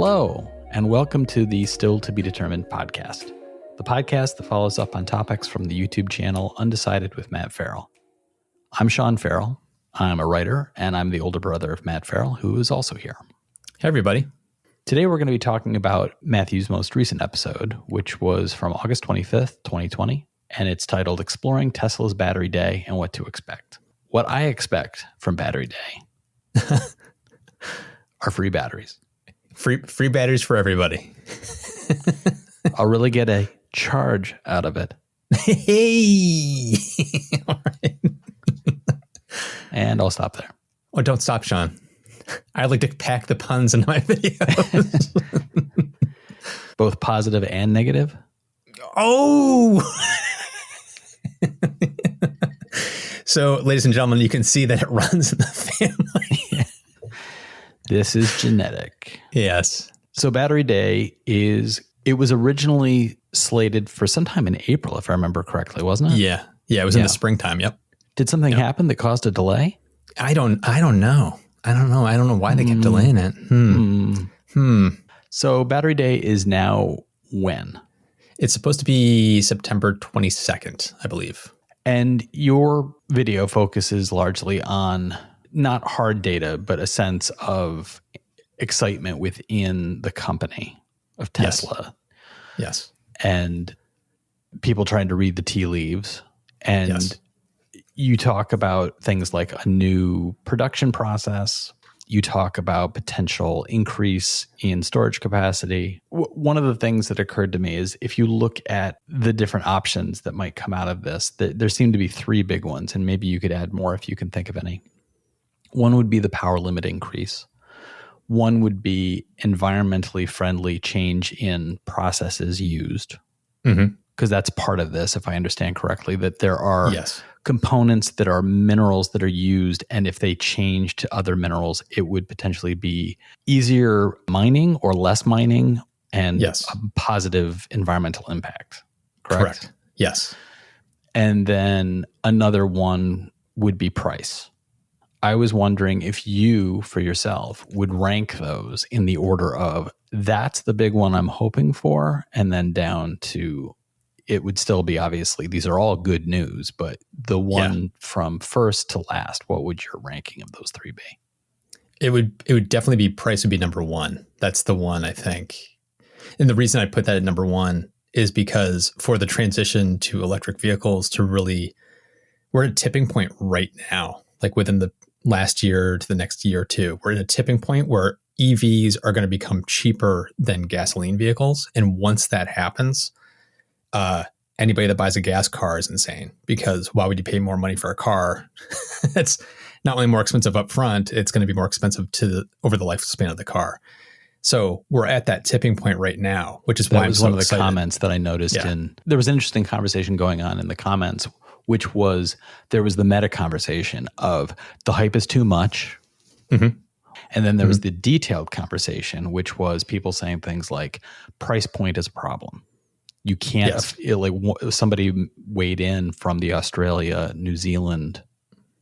Hello, and welcome to the Still to Be Determined podcast, the podcast that follows up on topics from the YouTube channel Undecided with Matt Farrell. I'm Sean Farrell. I'm a writer, and I'm the older brother of Matt Farrell, who is also here. Hey, everybody. Today, we're going to be talking about Matthew's most recent episode, which was from August 25th, 2020, and it's titled Exploring Tesla's Battery Day and What to Expect. What I expect from Battery Day are free batteries. Free batteries for everybody. I'll really get a charge out of it. Hey! All right. And I'll stop there. Oh, don't stop, Sean. I like to pack the puns into my videos. Both positive and negative? Oh! So, ladies and gentlemen, you can see that it runs in the family. This is genetic. Yes. So Battery Day it was originally slated for sometime in April, if I remember correctly, wasn't it? Yeah. Yeah, it was in the springtime. Yep. Did something happen that caused a delay? I don't know. I don't know why they kept delaying it. So Battery Day is now when? It's supposed to be September 22nd, I believe. And your video focuses largely on not hard data, but a sense of excitement within the company of Tesla. Yes. And people trying to read the tea leaves. And you talk about things like a new production process. You talk about potential increase in storage capacity. One of the things that occurred to me is if you look at the different options that might come out of this, there seem to be three big ones, and maybe you could add more if you can think of any. One would be the power limit increase. One would be environmentally friendly change in processes used. Because that's part of this, if I understand correctly, that there are components that are minerals that are used, and if they change to other minerals, it would potentially be easier mining or less mining and a positive environmental impact. Correct? Yes. And then another one would be price. I was wondering if you, for yourself, would rank those in the order of that's the big one I'm hoping for, and then down to it would still be obviously these are all good news, but the one from first to last, what would your ranking of those three be? It would definitely be price would be number one. That's the one I think. And the reason I put that at number one is because for the transition to electric vehicles to really, we're at a tipping point right now, like within the last year to the next year or two. We're at a tipping point where EVs are going to become cheaper than gasoline vehicles. And once that happens, anybody that buys a gas car is insane, because why would you pay more money for a car? It's not only more expensive up front, it's going to be more expensive over the lifespan of the car. So we're at that tipping point right now, which is why I'm so one of the excited. Comments that I noticed there was an interesting conversation going on in the comments, which was there was the meta conversation of the hype is too much. And then there was the detailed conversation, which was people saying things like price point is a problem. You can't, somebody weighed in from the Australia, New Zealand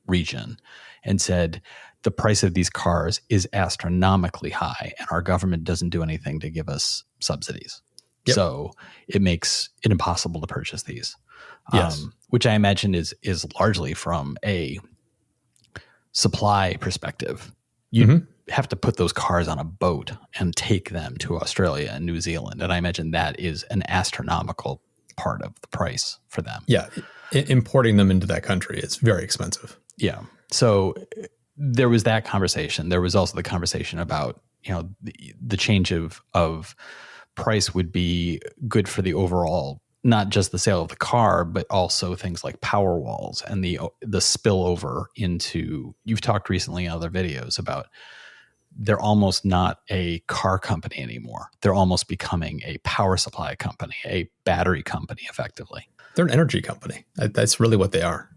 region and said, the price of these cars is astronomically high and our government doesn't do anything to give us subsidies. So it makes it impossible to purchase these. Which I imagine is largely from a supply perspective. You have to put those cars on a boat and take them to Australia and New Zealand. And I imagine that is an astronomical part of the price for them. Yeah. Importing them into that country is very expensive. Yeah. So there was that conversation. There was also the conversation about, the change of price would be good for the overall, not just the sale of the car, but also things like power walls and the spillover into, you've talked recently in other videos about they're almost not a car company anymore. They're almost becoming a power supply company, a battery company, effectively. They're an energy company. That's really what they are.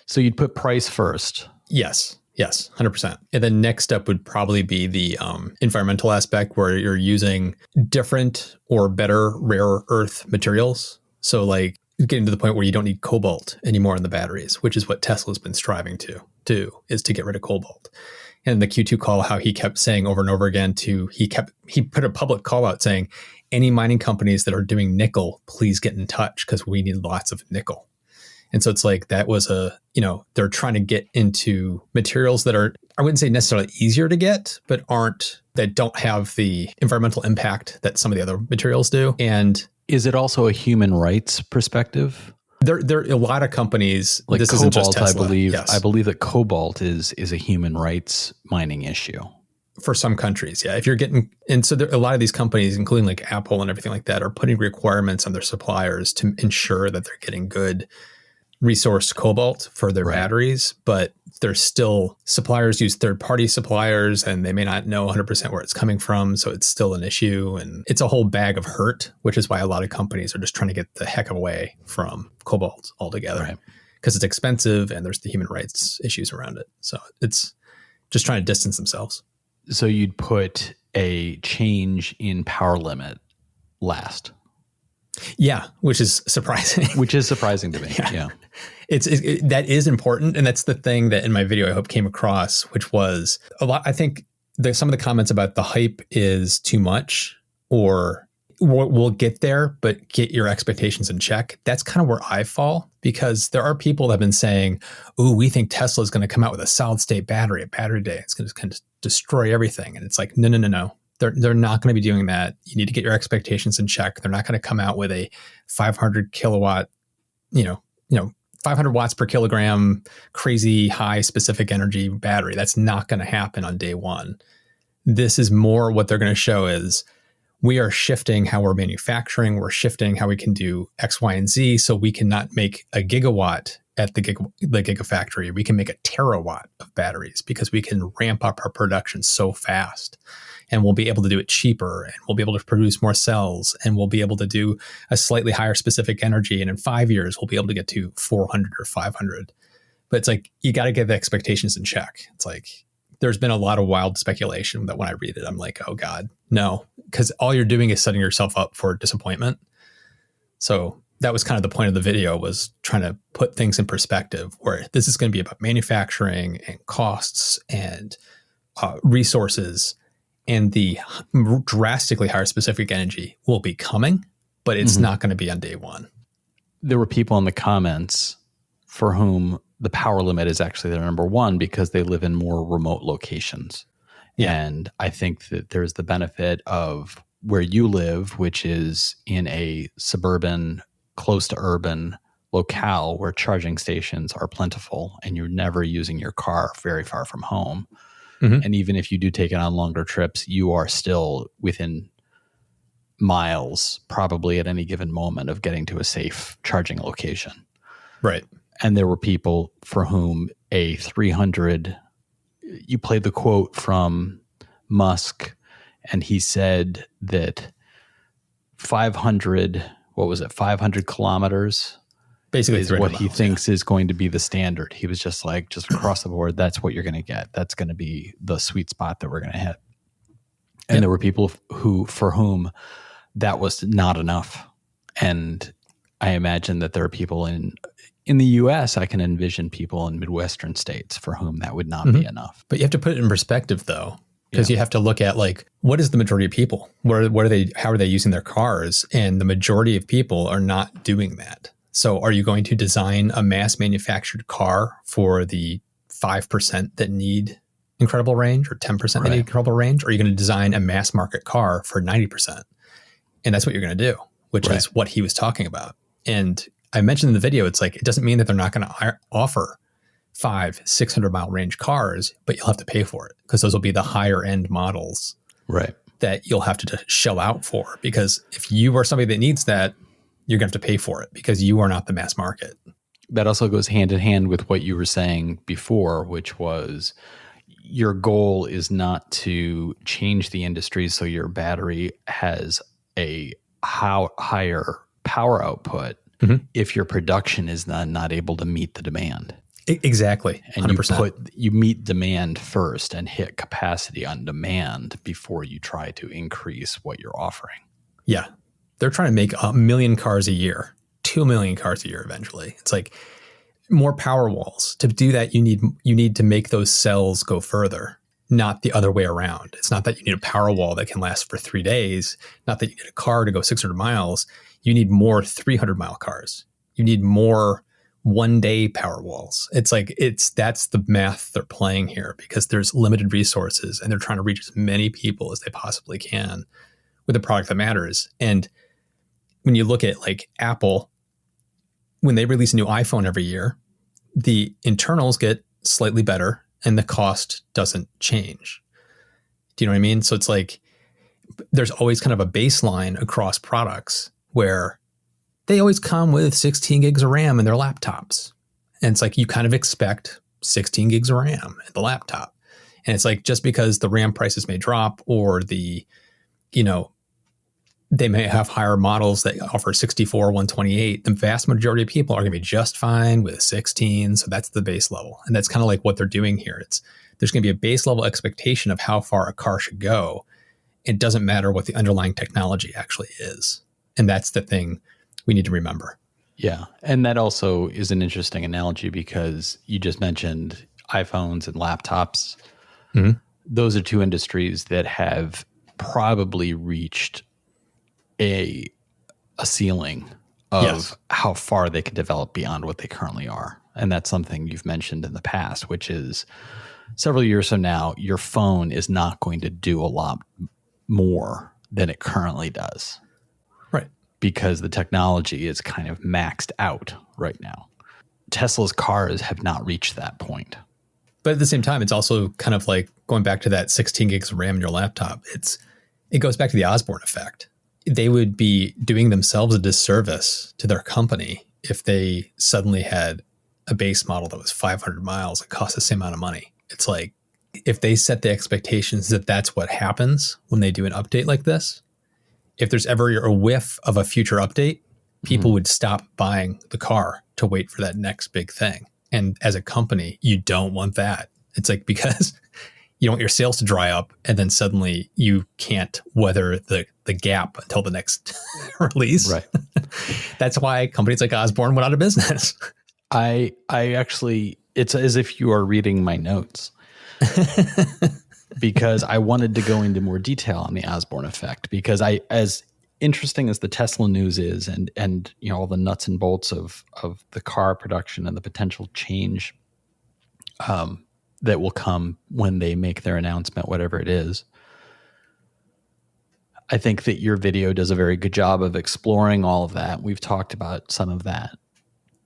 So you'd put price first. Yes, 100%. And then next up would probably be the environmental aspect, where you're using different or better rare earth materials. So like getting to the point where you don't need cobalt anymore in the batteries, which is what Tesla's been striving to. do, is to get rid of cobalt. And the Q2 call, how he kept saying over and over again he put a public call out saying, any mining companies that are doing nickel, please get in touch because we need lots of nickel. And so it's like that was they're trying to get into materials that are, I wouldn't say necessarily easier to get, but that don't have the environmental impact that some of the other materials do. And is it also a human rights perspective? There are a lot of companies like this cobalt. Isn't just Tesla. I believe. Yes. I believe that cobalt is a human rights mining issue for some countries. Yeah, if you're getting, and so a lot of these companies, including like Apple and everything like that, are putting requirements on their suppliers to ensure that they're getting good resourced cobalt for their batteries, but there's still suppliers use third-party suppliers and they may not know 100% where it's coming from. So it's still an issue and it's a whole bag of hurt, which is why a lot of companies are just trying to get the heck away from cobalt altogether because it's expensive and there's the human rights issues around it. So it's just trying to distance themselves. So you'd put a change in power limit last. Yeah, which is surprising. Which is surprising to me. Yeah. That is important. And that's the thing that in my video I hope came across, which was a lot. I think some of the comments about the hype is too much or we'll get there, but get your expectations in check. That's kind of where I fall because there are people that have been saying, ooh, we think Tesla is going to come out with a solid state battery at Battery Day. It's going to kind of destroy everything. And it's like, no. They're not going to be doing that. You need to get your expectations in check. They're not going to come out with a 500 kilowatt, 500 watts per kilogram, crazy high specific energy battery. That's not going to happen on day one. This is more what they're going to show is we are shifting how we're manufacturing. We're shifting how we can do X, Y, and Z. So we cannot make a gigawatt at the gigafactory. We can make a terawatt of batteries because we can ramp up our production so fast. And we'll be able to do it cheaper and we'll be able to produce more cells and we'll be able to do a slightly higher specific energy. And in 5 years, we'll be able to get to 400 or 500. But it's like, you got to get the expectations in check. It's like, there's been a lot of wild speculation that when I read it, I'm like, oh God, no, because all you're doing is setting yourself up for disappointment. So that was kind of the point of the video, was trying to put things in perspective where this is going to be about manufacturing and costs and resources. And the drastically higher specific energy will be coming, but it's not going to be on day one. There were people in the comments for whom the power limit is actually their number one because they live in more remote locations. Yeah. And I think that there's the benefit of where you live, which is in a suburban, close to urban locale where charging stations are plentiful and you're never using your car very far from home. Mm-hmm. And even if you do take it on longer trips, you are still within miles, probably at any given moment, of getting to a safe charging location. Right. And there were people for whom a 300, you played the quote from Musk, and he said that 500 kilometers basically is what he thinks is going to be the standard. He was just like, just across the board, that's what you're going to get. That's going to be the sweet spot that we're going to hit. And there were people for whom that was not enough. And I imagine that there are people in the US, I can envision people in Midwestern states for whom that would not be enough. But you have to put it in perspective though, because you have to look at like, what is the majority of people? How are they using their cars? And the majority of people are not doing that. So are you going to design a mass manufactured car for the 5% that need incredible range or 10% that need incredible range? Or are you going to design a mass market car for 90%? And that's what you're going to do, which is what he was talking about. And I mentioned in the video, it's like, it doesn't mean that they're not going to offer 500-600 mile range cars, but you'll have to pay for it because those will be the higher end models that you'll have to shell out for. Because if you are somebody that needs that, you're going to have to pay for it because you are not the mass market. That also goes hand in hand with what you were saying before, which was your goal is not to change the industry so your battery has a higher power output if your production is not able to meet the demand. Exactly. 100%. And you meet demand first and hit capacity on demand before you try to increase what you're offering. Yeah. They're trying to make 1 million cars a year, 2 million cars a year eventually. It's like more power walls. To do that, you need to make those cells go further, not the other way around. It's not that you need a power wall that can last for 3 days, not that you need a car to go 600 miles. You need more 300-mile cars. You need more 1-day power walls. That's the math they're playing here, because there's limited resources and they're trying to reach as many people as they possibly can with a product that matters. And when you look at like Apple, when they release a new iPhone every year, the internals get slightly better and the cost doesn't change. Do you know what I mean? So it's like there's always kind of a baseline across products where they always come with 16 gigs of RAM in their laptops. And it's like you kind of expect 16 gigs of RAM in the laptop. And it's like just because the RAM prices may drop, or they may have higher models that offer 64, 128, the vast majority of people are going to be just fine with 16. So that's the base level. And that's kind of like what they're doing here. There's going to be a base level expectation of how far a car should go. It doesn't matter what the underlying technology actually is. And that's the thing we need to remember. Yeah. And that also is an interesting analogy, because you just mentioned iPhones and laptops. Mm-hmm. Those are two industries that have probably reached a ceiling of how far they can develop beyond what they currently are. And that's something you've mentioned in the past, which is several years from now, your phone is not going to do a lot more than it currently does. Right. Because the technology is kind of maxed out right now. Tesla's cars have not reached that point. But at the same time, it's also kind of like going back to that 16 gigs of RAM in your laptop. It goes back to the Osborne effect. They would be doing themselves a disservice to their company if they suddenly had a base model that was 500 miles and cost the same amount of money. It's like if they set the expectations that that's what happens when they do an update like this, if there's ever a whiff of a future update, people would stop buying the car to wait for that next big thing. And as a company, you don't want that. It's like, because you don't want your sales to dry up and then suddenly you can't weather the gap until the next release. Right. That's why companies like Osborne went out of business. I actually, it's as if you are reading my notes. Because I wanted to go into more detail on the Osborne effect, because as interesting as the Tesla news is, and all the nuts and bolts of the car production and the potential change that will come when they make their announcement, whatever it is, I think that your video does a very good job of exploring all of that. We've talked about some of that.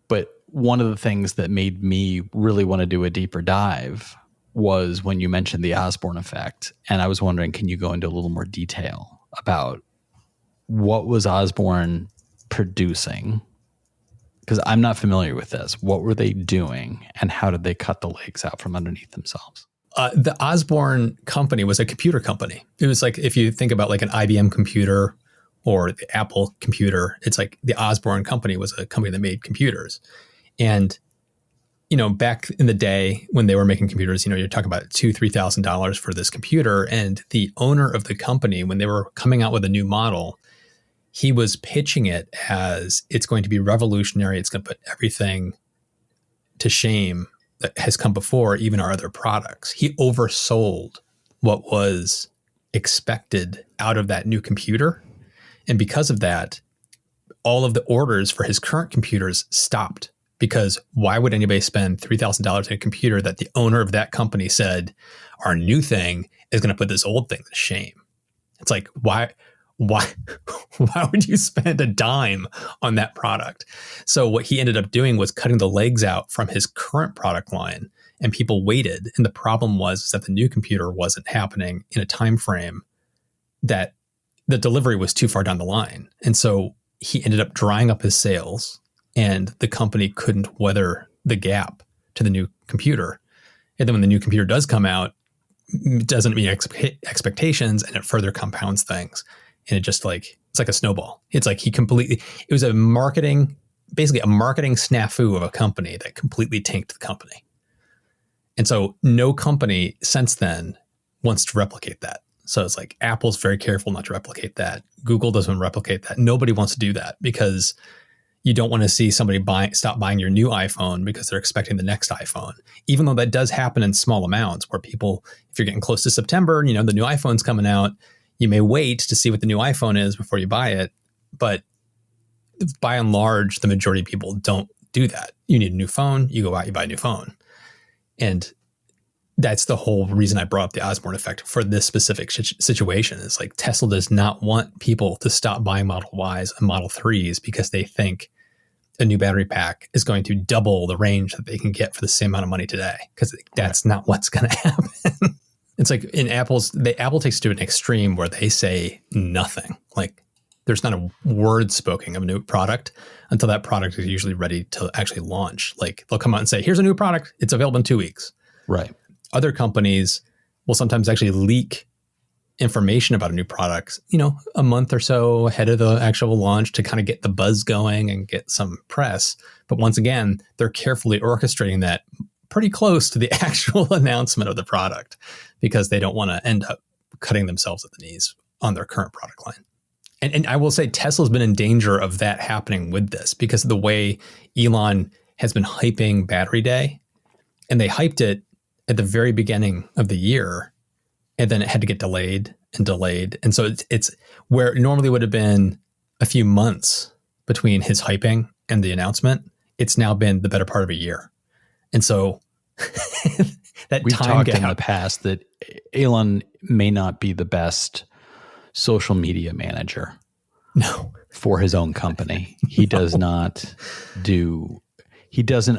But one of the things that made me really want to do a deeper dive was when you mentioned the Osborne effect. And I was wondering, can you go into a little more detail about what was Osborne producing? Because I'm not familiar with this. What were they doing, and how did they cut the legs out from underneath themselves? The Osborne company was a computer company. It was like, if you think about like an IBM computer or the Apple computer, it's like the Osborne company was a company that made computers. And back in the day when they were making computers, you're talking about $2,000-$3,000 for this computer. And the owner of the company, when they were coming out with a new model, he was pitching it as it's going to be revolutionary. It's going to put everything to shame that has come before, even our other products. He oversold what was expected out of that new computer. And because of that, all of the orders for his current computers stopped. Because why would anybody spend $3,000 on a computer that the owner of that company said, our new thing is going to put this old thing to shame? It's like, why would you spend a dime on that product? So what he ended up doing was cutting the legs out from his current product line, and people waited. And the problem was that the new computer wasn't happening in a time frame that the delivery was too far down the line. And so he ended up drying up his sales, and the company couldn't weather the gap to the new computer. And then when the new computer does come out, it doesn't meet expectations, and it further compounds things. And it just it's like a snowball. It's like it was basically a marketing snafu of a company that completely tanked the company. And so no company since then wants to replicate that. So it's like Apple's very careful not to replicate that. Google doesn't replicate that. Nobody wants to do that because You don't want to see somebody stop buying your new iPhone because they're expecting the next iPhone, even though that does happen in small amounts where people, if you're getting close to September, the new iPhone's coming out, you may wait to see what the new iPhone is before you buy it. But by and large, the majority of people don't do that. You need a new phone, you go out, you buy a new phone. And that's the whole reason I brought up the Osborne effect for this specific situation. Is like Tesla does not want people to stop buying Model Ys and Model 3s because they think a new battery pack is going to double the range that they can get for the same amount of money today, because that's not what's going to happen. It's like in Apple takes it to an extreme where they say nothing. Like there's not a word spoken of a new product until that product is usually ready to actually launch. Like they'll come out and say, here's a new product. It's available in 2 weeks. Right. Other companies will sometimes actually leak information about a new product, a month or so ahead of the actual launch to kind of get the buzz going and get some press. But once again, they're carefully orchestrating that pretty close to the actual announcement of the product because they don't want to end up cutting themselves at the knees on their current product line. And I will say Tesla's been in danger of that happening with this because of the way Elon has been hyping Battery Day. And they hyped it at the very beginning of the year, and then it had to get delayed. And so it's where it normally would have been a few months between his hyping and the announcement. It's now been the better part of a year. And so that we've time talked gap in the past that Elon may not be the best social media manager. No. For his own company. He doesn't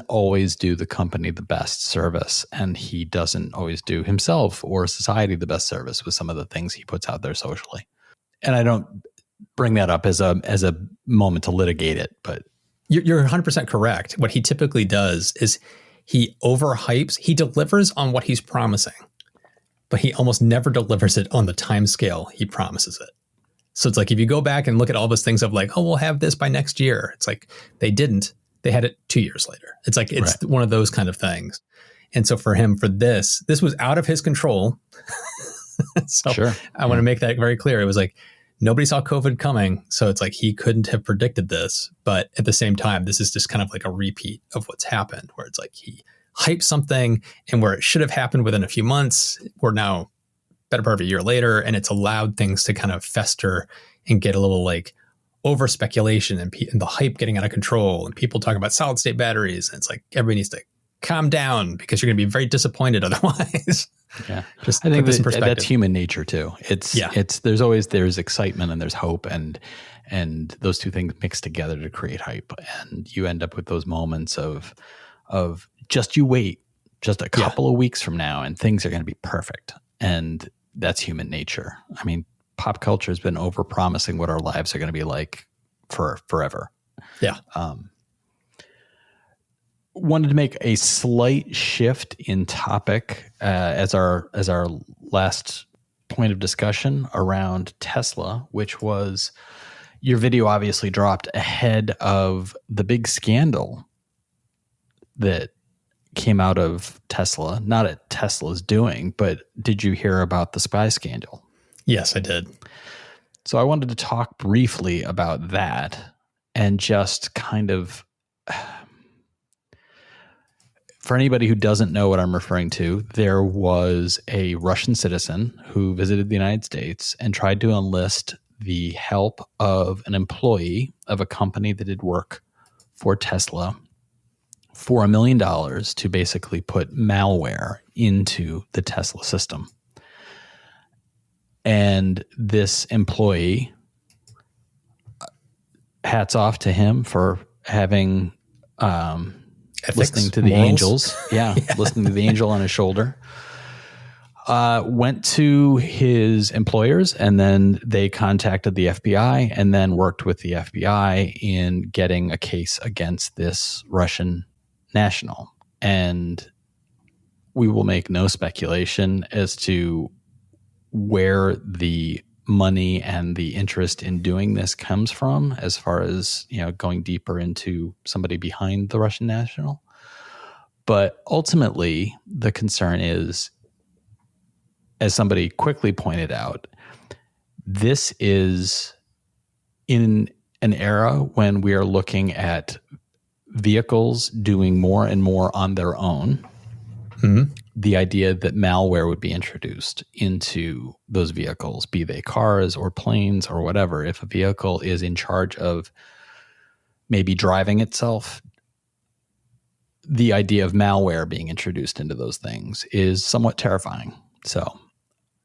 always do the company the best service, and he doesn't always do himself or society the best service with some of the things he puts out there socially. And I don't bring that up as a moment to litigate it, but you're 100% correct. What he typically does is he overhypes, he delivers on what he's promising, but he almost never delivers it on the time scale he promises it. So it's like, if you go back and look at all those things of like, oh, we'll have this by next year. It's like, they didn't. They had it 2 years later. It's like, it's right. One of those kind of things. And so for him, for this was out of his control. So sure. I want to make that very clear. It was like, nobody saw COVID coming. So it's like, he couldn't have predicted this. But at the same time, this is just kind of like a repeat of what's happened, where it's like he hyped something and where it should have happened within a few months, we're now better part of a year later, and it's allowed things to kind of fester and get a little like over speculation and the hype getting out of control and people talking about solid state batteries. And it's like, everybody needs to calm down because you're going to be very disappointed otherwise. Yeah. Just I think that's human nature too. There's excitement and there's hope, and those two things mix together to create hype. And you end up with those moments of just you wait just a couple of weeks from now and things are going to be perfect. And that's human nature. I mean, pop culture has been over-promising what our lives are going to be like for forever. Yeah. Wanted to make a slight shift in topic as our last point of discussion around Tesla, which was your video obviously dropped ahead of the big scandal that came out of Tesla, not at Tesla's doing, but did you hear about the spy scandal? Yes, I did. So I wanted to talk briefly about that and just kind of, for anybody who doesn't know what I'm referring to, there was a Russian citizen who visited the United States and tried to enlist the help of an employee of a company that did work for Tesla for $1 million to basically put malware into the Tesla system. And this employee, hats off to him for having listening to the angels. Yeah, listening to the angel on his shoulder. Went to his employers, and then they contacted the FBI and then worked with the FBI in getting a case against this Russian national. And we will make no speculation as to where the money and the interest in doing this comes from, as far as, going deeper into somebody behind the Russian national. But ultimately, the concern is, as somebody quickly pointed out, this is in an era when we are looking at vehicles doing more and more on their own. The idea that malware would be introduced into those vehicles, be they cars or planes or whatever, if a vehicle is in charge of maybe driving itself, the idea of malware being introduced into those things is somewhat terrifying. So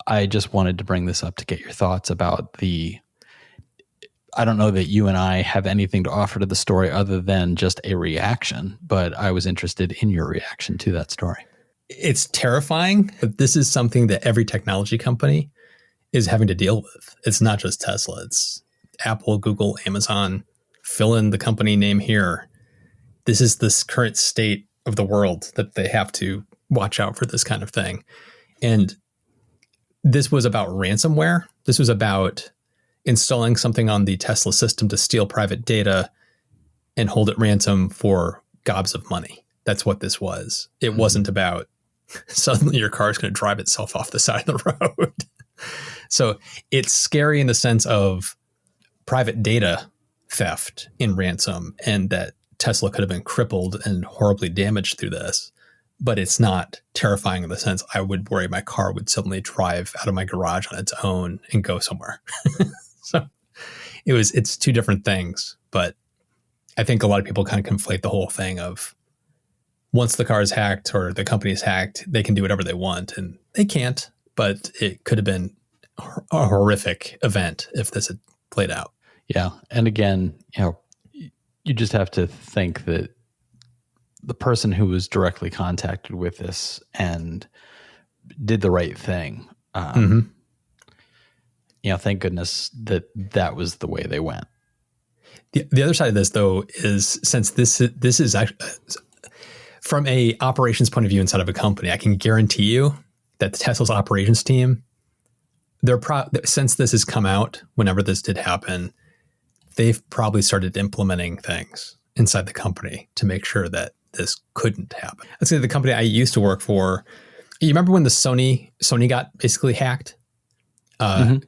I just wanted to bring this up to get your thoughts about I don't know that you and I have anything to offer to the story other than just a reaction, but I was interested in your reaction to that story. It's terrifying, but this is something that every technology company is having to deal with. It's not just Tesla. It's Apple, Google, Amazon. Fill in the company name here. This is this current state of the world that they have to watch out for this kind of thing. And this was about ransomware. This was about installing something on the Tesla system to steal private data and hold it ransom for gobs of money. That's what this was. It wasn't about suddenly your car is going to drive itself off the side of the road. So it's scary in the sense of private data theft in ransom, and that Tesla could have been crippled and horribly damaged through this. But it's not terrifying in the sense I would worry my car would suddenly drive out of my garage on its own and go somewhere. So it's two different things. But I think a lot of people kind of conflate the whole thing of once the car is hacked or the company is hacked, they can do whatever they want, and they can't. But it could have been a horrific event if this had played out. Yeah. And again, you just have to think that the person who was directly contacted with this and did the right thing, thank goodness that was the way they went. The other side of this, though, is since this is actually from a operations point of view inside of a company, I can guarantee you that the Tesla's operations team, since this has come out, whenever this did happen, they've probably started implementing things inside the company to make sure that this couldn't happen. Let's say the company I used to work for, you remember when the Sony got basically hacked a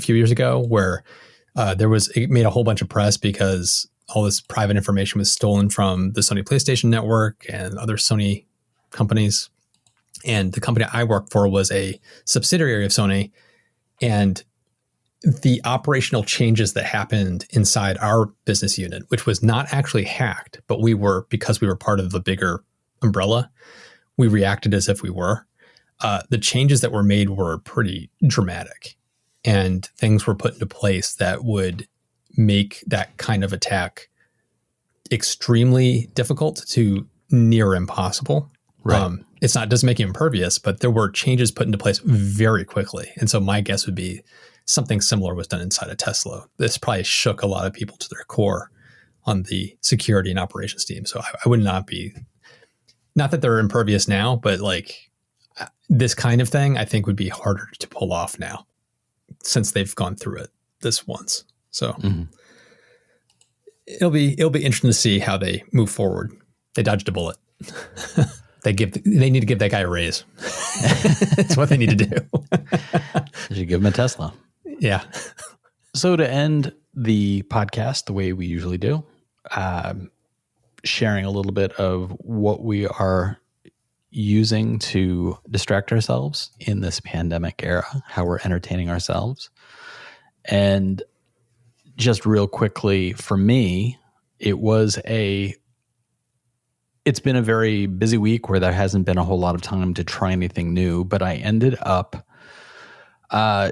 few years ago, where it made a whole bunch of press because all this private information was stolen from the Sony PlayStation network and other Sony companies. And the company I worked for was a subsidiary of Sony. And the operational changes that happened inside our business unit, which was not actually hacked, but because we were part of the bigger umbrella, we reacted as if we were. The changes that were made were pretty dramatic, and things were put into place that would make that kind of attack extremely difficult to near impossible. Right. It doesn't make you impervious, but there were changes put into place very quickly. And so my guess would be something similar was done inside of Tesla. This probably shook a lot of people to their core on the security and operations team. So I would not that they're impervious now, but like this kind of thing, I think would be harder to pull off now since they've gone through it this once. So it'll be interesting to see how they move forward. They dodged a bullet. They need to give that guy a raise. That's what they need to do. You should give him a Tesla. Yeah. So to end the podcast the way we usually do, sharing a little bit of what we are using to distract ourselves in this pandemic era, how we're entertaining ourselves. And just real quickly, for me, it's been a very busy week where there hasn't been a whole lot of time to try anything new, but I ended up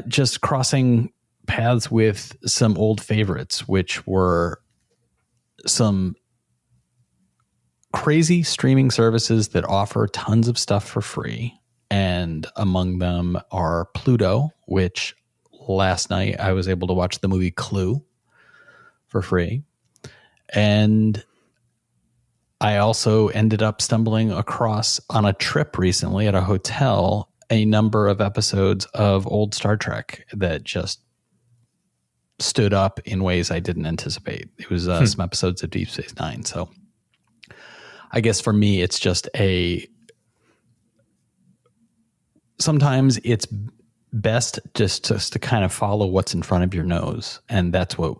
just crossing paths with some old favorites, which were some crazy streaming services that offer tons of stuff for free. And among them are Pluto, which last night I was able to watch the movie Clue for free. And I also ended up stumbling across on a trip recently at a hotel a number of episodes of old Star Trek that just stood up in ways I didn't anticipate. It was some episodes of Deep Space Nine. So I guess for me, it's just sometimes it's best just to kind of follow what's in front of your nose. And that's what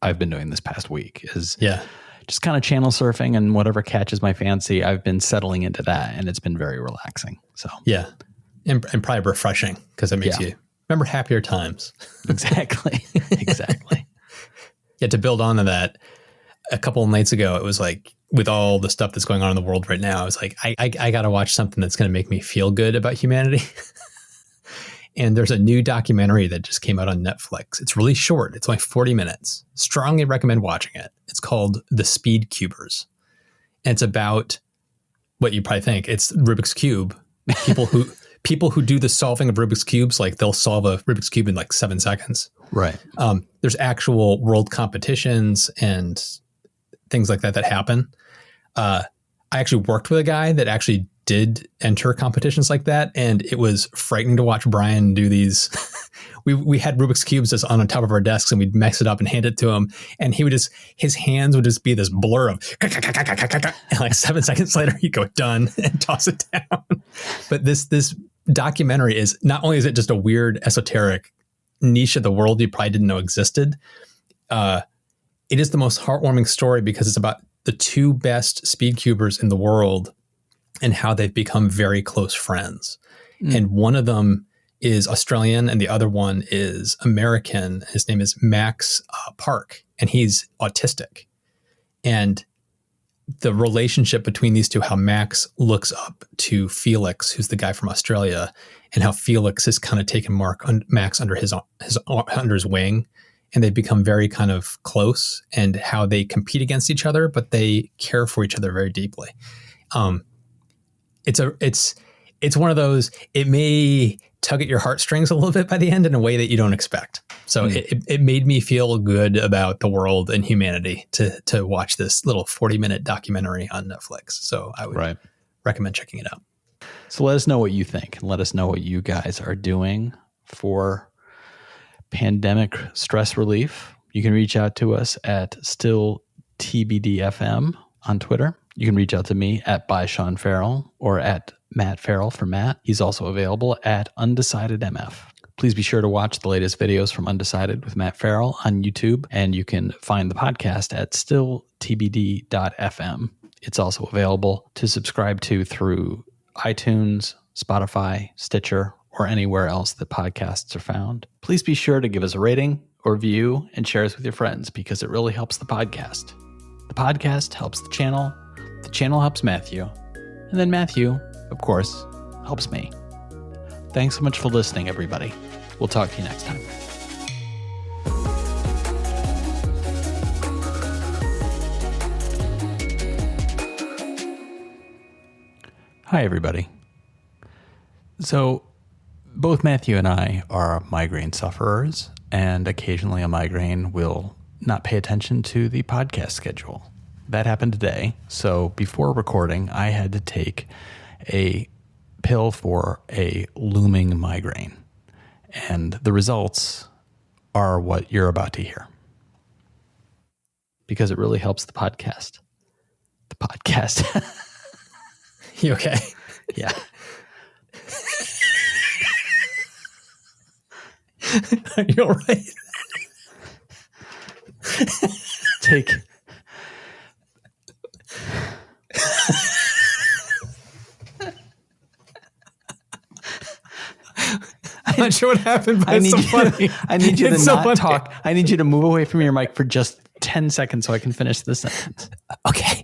I've been doing this past week is Yeah. just kind of channel surfing, and whatever catches my fancy, I've been settling into that, and it's been very relaxing. So Yeah. And probably refreshing because it makes you remember happier times. Exactly. Exactly. Yeah. To build on to that, a couple of nights ago, it was like, with all the stuff that's going on in the world right now, I was like, I got to watch something that's going to make me feel good about humanity. And there's a new documentary that just came out on Netflix. It's really short. It's only 40 minutes. Strongly recommend watching it. It's called The Speedcubers. And it's about what you probably think. It's Rubik's Cube. People who do the solving of Rubik's Cubes, like they'll solve a Rubik's Cube in like 7 seconds. Right. There's actual world competitions and things like that happen. I actually worked with a guy that actually did enter competitions like that, and it was frightening to watch Brian do these. we had Rubik's Cubes just on top of our desks, and we'd mix it up and hand it to him, and his hands would just be this blur of, and like 7 seconds later he'd go done and toss it down. But this documentary is, not only is it just a weird esoteric niche of the world you probably didn't know existed, it is the most heartwarming story because it's about the two best speedcubers in the world and how they've become very close friends. And one of them is Australian and the other one is American. His name is Max Park, and he's autistic. And the relationship between these two, how Max looks up to Felix, who's the guy from Australia, and how Felix has kind of taken Max under his wing, and they become very kind of close, and how they compete against each other, but they care for each other very deeply. It's one of those, it may tug at your heartstrings a little bit by the end in a way that you don't expect. So it made me feel good about the world and humanity to watch this little 40-minute documentary on Netflix. So I would recommend checking it out. So let us know what you think, and let us know what you guys are doing for pandemic stress relief. You can reach out to us at StillTBDFM on Twitter. You can reach out to me at @BySeanFarrell or at Matt Farrell for Matt. He's also available at UndecidedMF. Please be sure to watch the latest videos from Undecided with Matt Farrell on YouTube, and you can find the podcast at stilltbd.fm. It's also available to subscribe to through iTunes, Spotify, Stitcher, or anywhere else that podcasts are found. Please be sure to give us a rating or review and share us with your friends, because it really helps the podcast. The podcast helps the channel helps Matthew, and then Matthew, of course, helps me. Thanks so much for listening, everybody. We'll talk to you next time. Hi, everybody. So, both Matthew and I are migraine sufferers, and occasionally a migraine will not pay attention to the podcast schedule. That happened today. So before recording, I had to take a pill for a looming migraine. And the results are what you're about to hear, because it really helps the podcast. The podcast. You okay? Yeah. Are you all right? Take. I'm not sure what happened, but I need it's so funny. I need you to It's so not funny. talk. I need you to move away from your mic for just 10 seconds so I can finish the sentence. Okay.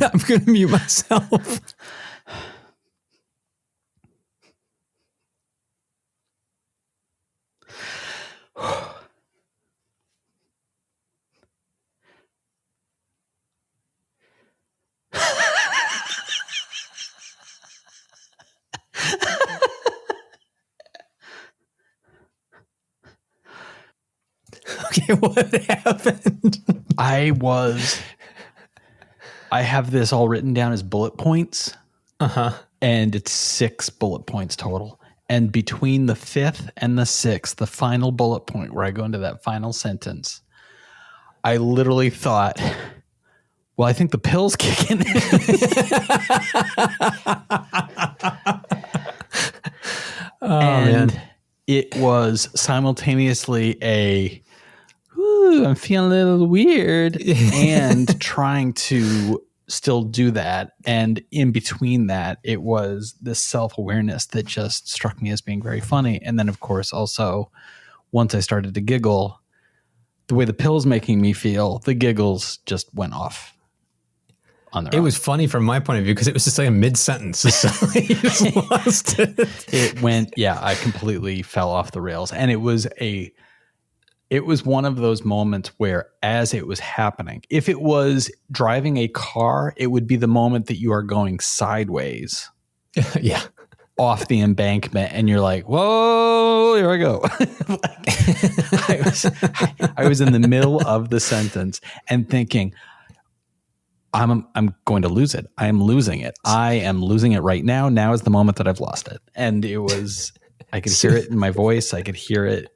I'm gonna mute myself. Okay, what happened? I have this all written down as bullet points. And it's 6 bullet points total. And between the 5th and the 6th, the final bullet point where I go into that final sentence, I literally thought, well, I think the pill's kicking in. And man. It was simultaneously I'm feeling a little weird and trying to still do that. And in between that, it was this self-awareness that just struck me as being very funny. And then, of course, also once I started to giggle, the way the pill's making me feel, the giggles just went off on their own. It was funny from my point of view because it was just like a mid-sentence. So you just lost it. It went, I completely fell off the rails. And it was one of those moments where as it was happening, if it was driving a car, it would be the moment that you are going sideways. Yeah. Off the embankment and you're like, whoa, here I go. I was in the middle of the sentence and thinking, I'm going to lose it. I am losing it. I am losing it right now. Now is the moment that I've lost it. And it was, I could hear it in my voice. I could hear it.